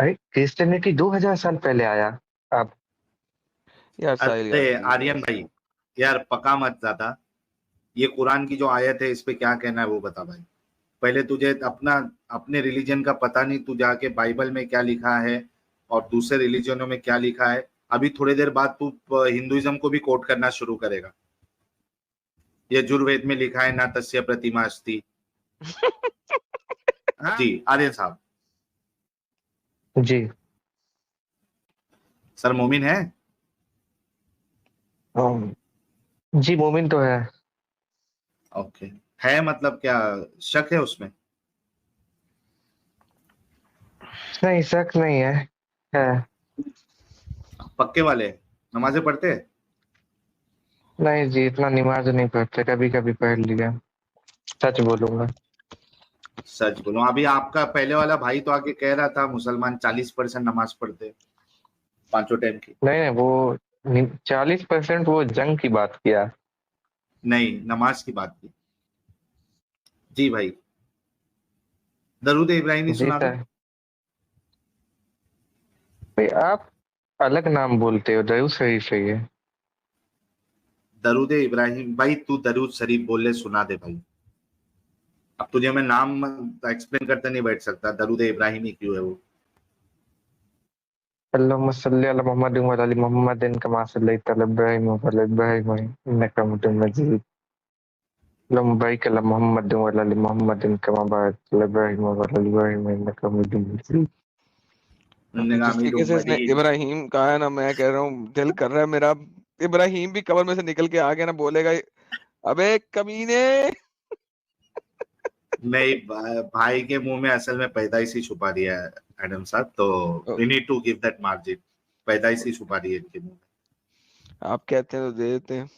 अरे क्रिश्चियनिटी 2000 साल पहले आया। आप यार साहिल यार अरे please आर्यन यार। भाई, यार पका मत ज्यादा। ये कुरान की जो आयत है इस पे क्या कहना है वो बता भाई। पहले तुझे अपना अपने रिलीजन का पता नहीं, तू जाके बाइबल में क्या लिखा है और दूसरे रिलीजनों में क्या लिखा है। अभी थोड़ी देर बाद तू हिंदुइज्म को भी कोट करना शुरू करेगा। ये यजुर्वेद में लिखा है ना तस्य प्रतिमा अस्ति। हाँ? जी आर्यन साहब। जी। सर मोमिन है? जी मोमिन तो है। ओके। है मतलब क्या शक है उसमें? नहीं, शक नहीं है। है। पक्के वाले हैं? नमाजें पढ़ते हैं? नहीं जी, इतना नमाज नहीं पढ़ते, कभी कभी पढ़ लिया। सच बोलूंगा। सच बोलो, अभी आपका पहले वाला भाई तो आके कह रहा था मुसलमान 40% नमाज पढ़ते हैं, पांचों टाइम की। नहीं नहीं, वो 40% वो जंग की बात किया। नहीं, नमाज की बात की। जी भाई, दरूद इब्राहिमी जी सुना दो। सर। भाई आप अलग नाम बोलते हो, दरूद शरीफ सही है। दरूद इब्राहिम भाई, तू दरूद शरीफ बोल ले, सुना दे भाई। अब तुझे मैं नाम एक्सप्लेन करते नहीं बैठ सकता, दरूद इब्राहिमी क्यों है वो। अल्लाहुम्मा सल्ली अला मुहम्मदिन व अला आलि मुहम्मदिन कमा सल्लैता अला इब्राहीम व अला इब्राहीम इन्नका हमीदुम मजीद। अल्लाहुम्मा बारिक अला मुहम्मदिन व अला आलि मुहम्मदिन कमा बारकता अला इब्राहीम व अला आलि इब्राहीम इन्नका हमीदुम मजीद। इन्नका जिस तरीके हमीदुम से इसने मजीद। इब्राहिम कहा है ना, मैं कह रहा हूँ दिल कर रहा है मेरा इब्राहिम भी कबर में से निकल के आ गया ना, बोलेगा अबे कमीने। नहीं, भाई के मुंह में असल में पैदाइशी छुपा दिया है एडम साहब, तो we need to give that margin. पैदाइशी छुपा दी है इनके मुंह में। आप कहते हैं तो दे देते हैं।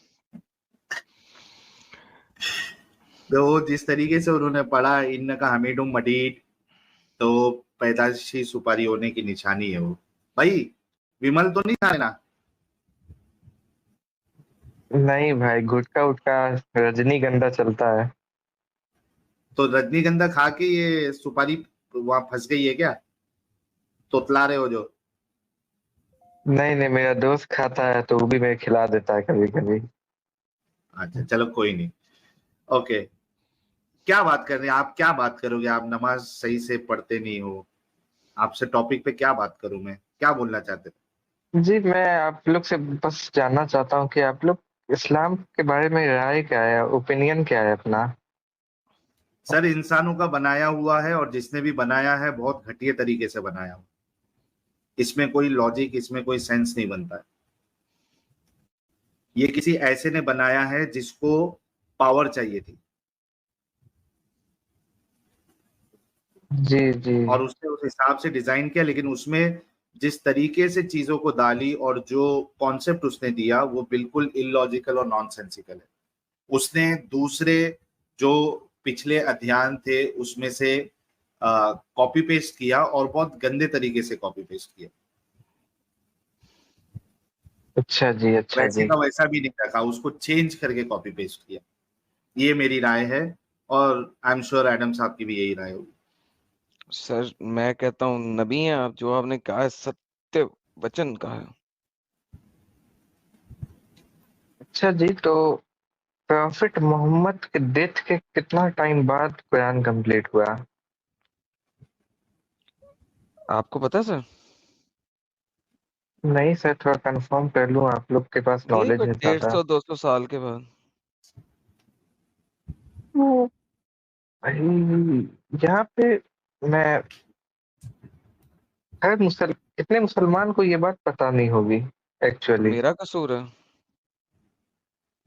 तो वो जिस तरीके से उन्होंने पढ़ा इन्नका हमीदुम मजीद, तो पैदाइशी सुपारी होने की निशानी है वो। भाई विमल तो नहीं था ना? नहीं भाई, गुटखा उटका रजनीगंधा चलता है। तो रजनीगंधा खा के ये सुपारी वहां फंस गई है क्या? तोतला रहे हो जो। नहीं नहीं, मेरा दोस्त खाता है तो वो भी मैं खिला देता है कभी कभी। अच्छा चलो कोई नहीं। ओके, क्या बात कर रहे हैं आप? क्या बात करोगे आप? नमाज सही से पढ़ते नहीं हो। आपसे टॉपिक पे क्या बात करूं मैं? क्या बोलना चाहते थे? जी, मैं आप लोग से बस जानना चाहता हूँ कि आप लोग इस्लाम के बारे में राय क्या है, ओपिनियन क्या है अपना। सर इंसानों का बनाया हुआ है, और जिसने भी बनाया है बहुत घटिया तरीके से बनाया हुआ। इसमें कोई लॉजिक, इसमें कोई सेंस नहीं बनता है। ये किसी ऐसे ने बनाया है जिसको पावर चाहिए थी, जी जी। और उसने उस हिसाब से डिजाइन किया, लेकिन उसमें जिस तरीके से चीजों को डाली और जो कॉन्सेप्ट उसने दिया वो बिल्कुल इलॉजिकल और नॉनसेंसिकल है। उसने दूसरे जो पिछले अध्ययन थे उसमें से कॉपी पेस्ट किया, और बहुत गंदे तरीके से कॉपी पेस्ट किया। अच्छा जी, अच्छा वैसे जी। का वैसा भी नहीं रखा, उसको चेंज करके कॉपी पेस्ट किया। ये मेरी राय है, और आई एम श्योर एडम साहब की भी यही राय होगी। सर मैं कहता हूँ नबी हैं आप, जो आपने कहा है सत्य वचन कहा है। अच्छा जी, तो प्रॉफिट मोहम्मद के डेथ के कितना टाइम बाद कुरान कंप्लीट हुआ? आपको पता है सर? नहीं सर, थोड़ा कंफर्म कर लूं, आप लोग के पास यही नॉलेज कोई है डेढ़ ज्यादा। सौ 200 साल के बाद। तो भाई यहाँ पे मैं हर इतने मुसलमान को ये बात पता नहीं होगी तो एक्चुअली। मेरा कसूर है?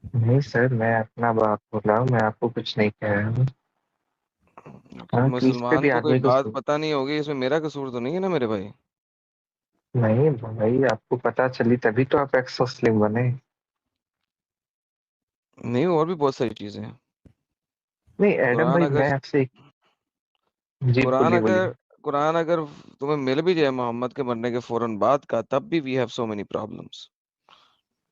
नहीं सर, मैं अपना बात बोल रहा हूँ, मैं आपको कुछ नहीं कह रहा हूँ। कि हाँ, कि इस पे मुसलमान भी को कोई आदमी को बात पता नहीं होगी, इसमें मेरा कसूर तो नहीं है ना मेरे भाई? नहीं भाई, आपको पता चली तभी तो आप एक्स मुस्लिम बने। नहीं, और भी बहुत सारी चीजें हैं। नहीं एडम कुरान भाई, अगर मैं आपसे जी कुरान बोलिए अगर बोलिए। कुरान अगर तुम्हें मिल भी जाए मोहम्मद के मरने के फौरन बाद का, तब भी we have so many problems,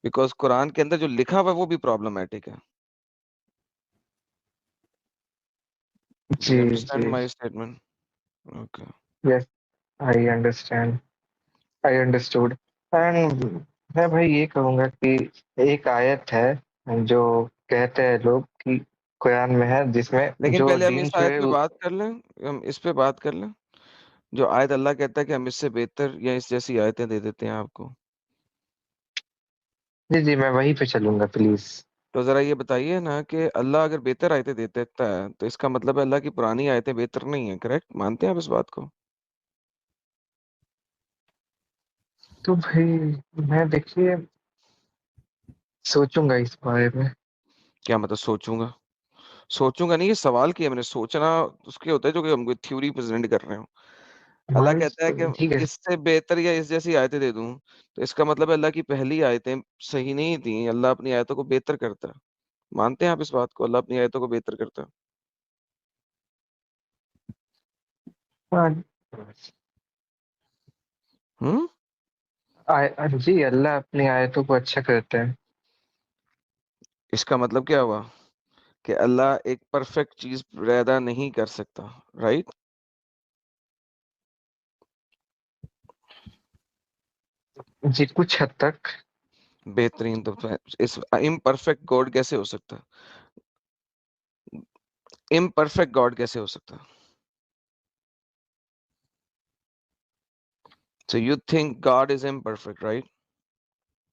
because कुरान के अंदर जो लिखा हुआ है वो भी प्रॉब्लमेटिक है। जी यू जी। Understand my statement? Okay. Yes. I understand, I understood. And मैं भाई ये कहूंगा कि एक आयत है जो कहते हैं लोग कि कुरान में है, जिसमें लेकिन जो पहले हम दीन इस जो आयत है पे बात कर लें, हम इस पे बात कर लें। जो आयत अल्लाह कहता है कि हम इससे बेहतर या इस जैसी आयतें दे देते हैं आपको। जी जी, मैं वहीं पे चलूंगा प्लीज। तो ज़रा ये बताइए ना कि अल्लाह अगर बेहतर आयतें दे देता है, तो इसका मतलब है अल्लाह की पुरानी आयतें बेहतर नहीं है, करेक्ट? मानते हैं आप इस बात को? तो भाई मैं देखिए सोचूंगा इस बारे में। क्या मतलब सोचूंगा? सोचूंगा नहीं, ये सवाल किया मैंने। सोचना उसके होता है जो कि हम कोई थ्योरी प्रेजेंट कर रहे हो। अल्लाह भाई कहता है कि ठीक है। इससे बेहतर या इस जैसी आयतें दे दूं, तो इसका मतलब है अल्लाह की पहली आयतें सही नहीं थी, अल्लाह अपनी आयतों को बेहतर करता है। मानते हैं आप इस बात को, अल्लाह अपनी आयतों को बेहतर करता है? हाँ, हम्म। जी अल्लाह अपनी आयतों को अच्छा करते हैं। इसका मतलब क्या हुआ कि अल्लाह एक परफेक्ट चीज पैदा नहीं कर सकता, राइट? जी कुछ हद तक। बेहतरीन। तो इस इम्परफेक्ट गॉड कैसे हो सकता है? इम्परफेक्ट गॉड कैसे हो सकता है? So you think God is imperfect, right?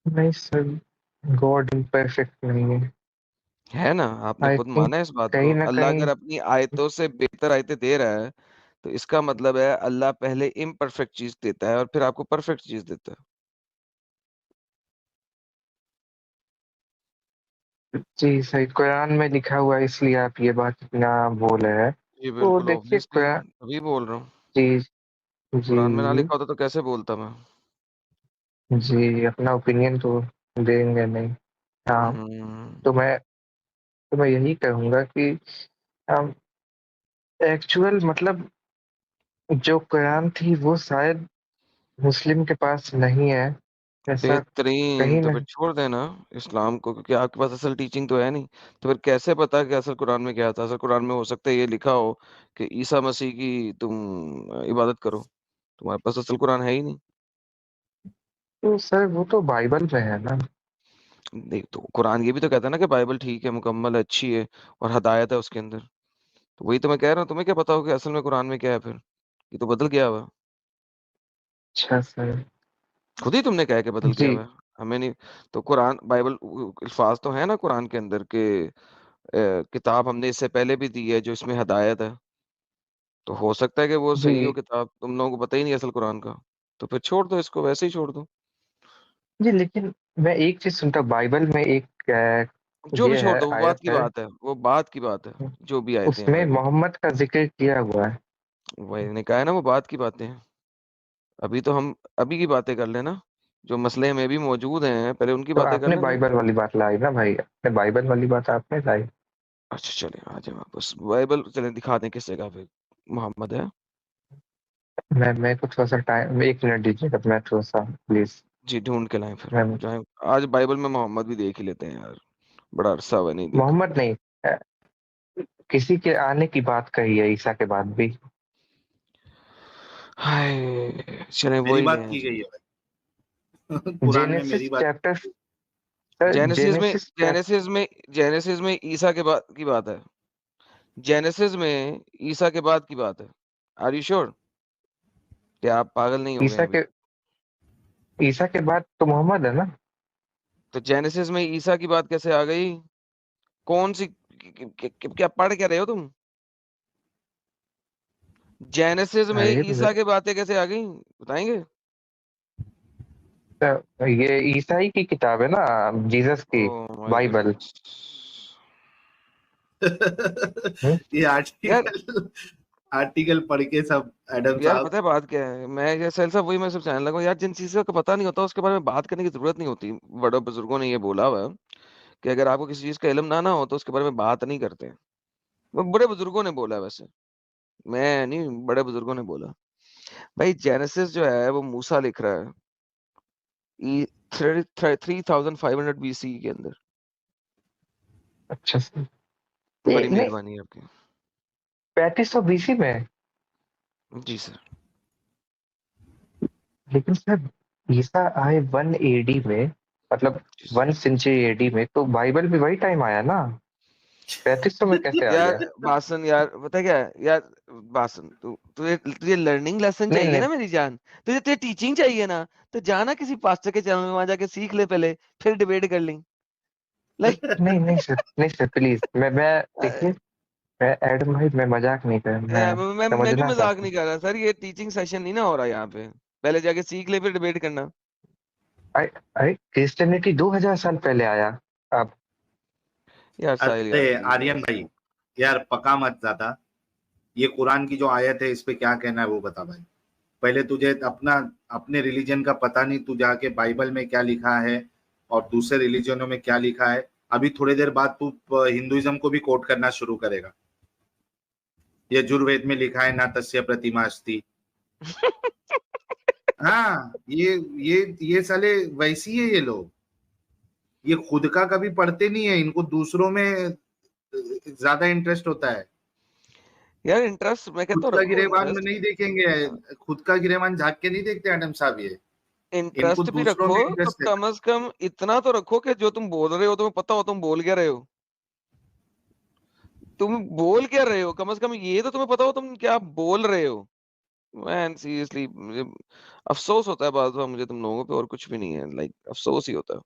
नहीं सर, गॉड इम्परफेक्ट नहीं है। है ना? आपने आई खुद थिंक माना है इस बात को। कहीं ना अल्लाह कहीं। अगर अपनी आयतों से बेहतर आयतें दे रहा है, तो इसका मतलब है अल्लाह पहले इम्परफेक्ट चीज देता है और फिर आपको परफेक्ट चीज देता है। जी सही, कुरान में लिखा हुआ है, इसलिए आप ये बात इतना बोल रहे हैं। जी तो बिल्कुल, देखिए ऑब्वियसली कुरान। अभी बोल रहा हूँ। जी कुरान में ना जी लिखा होता तो कैसे बोलता मैं? जी, अपना ओपिनियन तो देंगे नहीं। हाँ। हम्म। तो मैं यही कहूंगा कि एक्चुअल मतलब जो कुरान थी वो शायद मुस्लिम के पास नहीं है, ऐसा बेहतरीन। कहीं तो ना। फिर छोड़ देना इस्लाम को, क्योंकि आपके पास असल टीचिंग तो है नहीं। तो फिर कैसे पता कि असल कुरान में क्या था? असल कुरान में हो सकता है ये लिखा हो कि ईसा मसीह की तुम इबादत करो। तुम्हारे पास असल कुरान है ही नहीं। तो सर वो तो बाइबल में है ना। देख, तो कुरान ये भी तो कहता है ना कि बाइबल ठीक है, मुकम्मल है, अच्छी है और हदायत है उसके अंदर। तो वही तो मैं कह रहा हूँ, तुम्हें क्या पता हो कि असल में कुरान में क्या है फिर? ये तो बदल गया हुआ है। अच्छा सर। खुद ही तुमने कहा कि बदल गया जी हुआ है। हमें नहीं। तो कुरान बाइबल अल्फाज तो है ना कुरान के अंदर के किताब हमने इससे पहले भी दी है जो इसमें हदायत है। तो हो सकता है कि वो सही हो जी किताब, तुम लोगों को पता ही नहीं असल कुरान का। तो फिर छोड़ दो इसको, वैसे ही छोड़ दो। जी, लेकिन मैं एक चीज सुनता हूँ, बाइबल में एक जो भी ये छोड़ है दो, वो बात आयत की है, बात है, वो बात की बात है। जो भी आयते हैं उसमें बाइबल की। मोहम्मद का जिक्र किया हुआ है। वही ने कहा है ना, वो बात की बातें हैं। अभी तो हम अभी की बातें कर लेना। जो मसले में भी मौजूद हैं, पहले उनकी तो बातें कर आपने लेना। बाइबल वाली बात लाई ना भाई, आपने बाइबल वाली बात आपने लाई। अच्छा चले, आ जाए वापस बाइबल, चले दिखा दें किस जगह पे मोहम्मद है। मैं को थोड़ा सा टाइम, 1 मिनट दीजिएगा, मैं थोड़ा सा प्लीज। जी ढूंढ के लाएं फिर। मैं जाए। आज बाइबल में मोहम्मद भी देख ही लेते हैं यार। बड़ा अरसा हुआ नहीं देखा। मोहम्मद नहीं, अ, किसी के आने की बात कही है ईसा के बाद भी। हाय चले मेरी वही बात लें की जी। गई है कुरान में मेरी जेनेसिस बात। चैप्टर, सर जेनेसिस में जेनेसिस जेनेसिस में जेनेसिस में ईसा के बाद की बात है। जेनेसिस में ईसा के बाद की बात है। Are you sure? क्या आप पागल नहीं हो गए ईसा अभी? के ईसा के बाद तो मोहम्मद है ना। तो जेनेसिस में ईसा की बात कैसे आ गई? कौन सी क्या पढ़ क्या रहे हो तुम? जेनेसिस में अरे ईसा की बातें कैसे आ गई? बताएंगे? ये ईसाई की किताब है ना, जीसस की ओह माय बाइबल। गुडनेस। हम्म। ये यार, आर्टिकल आर्टिकल पढ़ के सब एडम यार साहब। पता है बात क्या है? मैं ये सैल साहब, वही मैं सब जानने लगा हूं। यार जिन चीजों का पता नहीं होता उसके बारे में बात करने की जरूरत नहीं होती। बड़ों बुजुर्गों ने ये बोला हुआ है कि अगर आपको किसी चीज का इल्म ना हो तो उसके बारे में बात नहीं करते। वो बड़े बुजुर्गों ने बोला है वैसे। मैं नहीं, बड़े बुजुर्गों ने बोला। भाई जेनेसिस जो है वो मूसा लिख रहा है। 3500 BC के अंदर। अच्छा सर। बड़ी नहीं, मेहरबानी है आपकी। 3500 BC में। जी सर। लेकिन सर ईसा आए 1 एडी में, मतलब 1 सेंचुरी एडी में, तो बाइबल भी वही टाइम आया ना, 3500 में कैसे आ यार गया? बासन, यार पता है क्या है? यार बासन, तू तुझे तुझे लर्निंग लेसन नहीं चाहिए नहीं ना मेरी जान, तुझे टीचिंग चाहिए ना, तो जाना किसी पास्टर के चैनल में, वहां जाके सीख ले पहले, फिर डिबेट कर लें। लाइक नहीं नहीं सर, नहीं सर प्लीज, मैं देखिए, मैं एडम भाई, मैं मजाक नहीं कर, मैं मैं भी समझना मजाक चाहता नहीं हूँ। कर रहा सर, ये टीचिंग सेशन नहीं ना हो रहा यहाँ पे, पहले जाके सीख ले फिर डिबेट करना। अरे अरे, क्रिश्चियनिटी 2000 साल पहले आया। आप यार साहिल यार अरे प्लीज आर्यन यार। भाई, यार पका मत ज्यादा। ये कुरान की जो आयत है इस पे क्या कहना है वो बता भाई। पहले तुझे अपना अपने रिलीजन का पता नहीं, तू जाके बाइबल में क्या लिखा है और दूसरे रिलीजनों में क्या लिखा है। अभी थोड़ी देर बाद तू हिंदुइज्म को भी कोट करना शुरू करेगा। ये यजुर्वेद में लिखा है ना तस्य प्रतिमा अस्ति। हाँ, ये साले वैसी है ये लोग। ये खुद का कभी पढ़ते नहीं है, इनको दूसरों में ज्यादा इंटरेस्ट होता है। यार इंटरेस्ट मैं खुद कहता हूँ का रखो गिरेबान में इंटरेस्ट। नहीं देखेंगे, खुद का गिरेबान झांक के नहीं देखते एडम साहब ये। इनको इंटरेस्ट भी दूसरों रखो, में तो इंटरेस्ट है। कम से कम इतना तो रखो कि जो तुम बोल रहे हो तुम्हें पता हो तुम बोल क्या रहे हो। तुम बोल क्या रहे हो, कम से कम ये तो तुम्हें पता हो तुम क्या बोल रहे हो। मैन सीरियसली मुझे अफसोस होता है बाद में मुझे तुम लोगों पे, और कुछ भी नहीं है, लाइक अफसोस ही होता है।